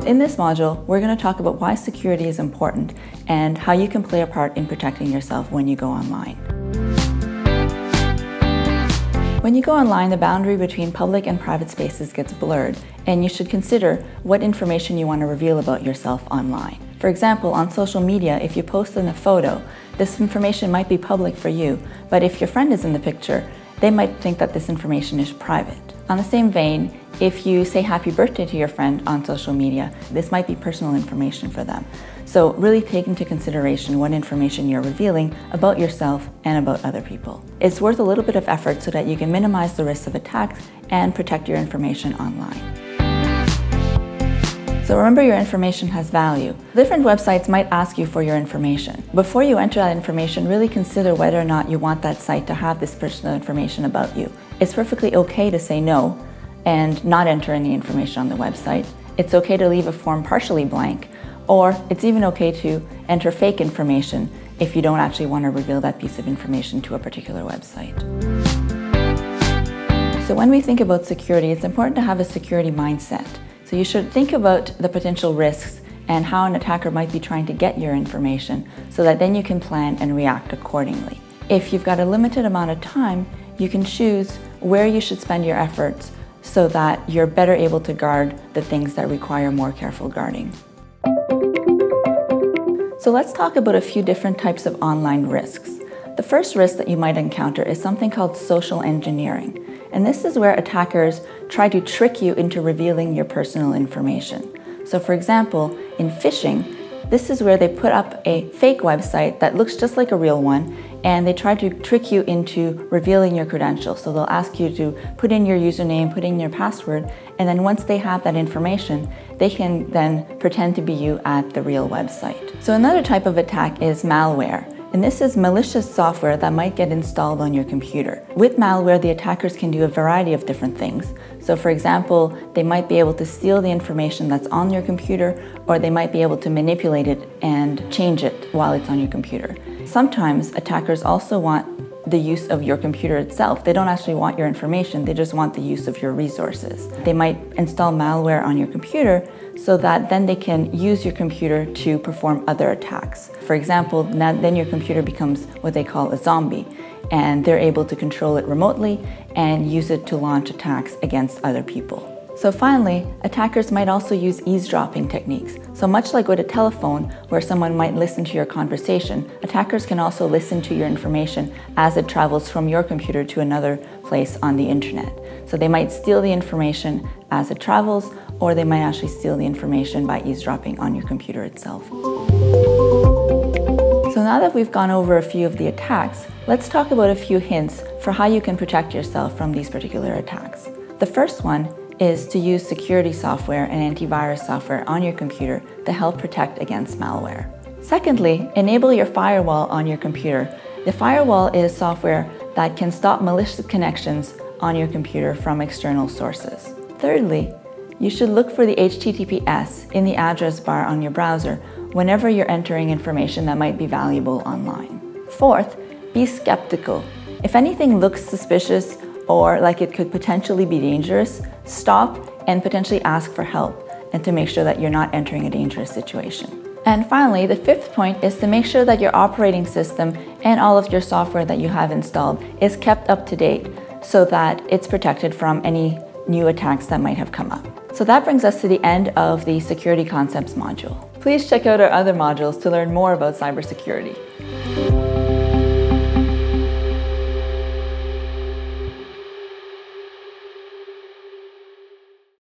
in this module, we're going to talk about why security is important and how you can play a part in protecting yourself when you go online. When you go online, the boundary between public and private spaces gets blurred, and you should consider what information you want to reveal about yourself online. For example, on social media, if you post in a photo, this information might be public for you, but if your friend is in the picture, they might think that this information is private. On the same vein, if you say happy birthday to your friend on social media, this might be personal information for them. So really take into consideration what information you're revealing about yourself and about other people. It's worth a little bit of effort so that you can minimize the risks of attacks and protect your information online. So remember, your information has value. Different websites might ask you for your information. Before you enter that information, really consider whether or not you want that site to have this personal information about you. It's perfectly okay to say no and not enter any information on the website. It's okay to leave a form partially blank, or it's even okay to enter fake information if you don't actually want to reveal that piece of information to a particular website. So when we think about security, it's important to have a security mindset. So you should think about the potential risks and how an attacker might be trying to get your information so that then you can plan and react accordingly. If you've got a limited amount of time, you can choose where you should spend your efforts so that you're better able to guard the things that require more careful guarding. So let's talk about a few different types of online risks. The first risk that you might encounter is something called social engineering. And this is where attackers try to trick you into revealing your personal information. So for example, in phishing, this is where they put up a fake website that looks just like a real one, and they try to trick you into revealing your credentials. So they'll ask you to put in your username, put in your password, and then once they have that information, they can then pretend to be you at the real website. So another type of attack is malware. And this is malicious software that might get installed on your computer. With malware, the attackers can do a variety of different things. So for example, they might be able to steal the information that's on your computer, or they might be able to manipulate it and change it while it's on your computer. Sometimes attackers also want the use of your computer itself. They don't actually want your information, they just want the use of your resources. They might install malware on your computer so that then they can use your computer to perform other attacks. For example, then your computer becomes what they call a zombie, and they're able to control it remotely and use it to launch attacks against other people. So finally, attackers might also use eavesdropping techniques. So much like with a telephone, where someone might listen to your conversation, attackers can also listen to your information as it travels from your computer to another place on the internet. So they might steal the information as it travels, or they might actually steal the information by eavesdropping on your computer itself. So now that we've gone over a few of the attacks, let's talk about a few hints for how you can protect yourself from these particular attacks. The first one is to use security software and antivirus software on your computer to help protect against malware. Secondly, enable your firewall on your computer. The firewall is software that can stop malicious connections on your computer from external sources. Thirdly, you should look for the HTTPS in the address bar on your browser whenever you're entering information that might be valuable online. Fourth, be skeptical. If anything looks suspicious or like it could potentially be dangerous, stop and potentially ask for help, and to make sure that you're not entering a dangerous situation. And finally, the fifth point is to make sure that your operating system and all of your software that you have installed is kept up to date so that it's protected from any new attacks that might have come up. So that brings us to the end of the Security Concepts module. Please check out our other modules to learn more about cybersecurity.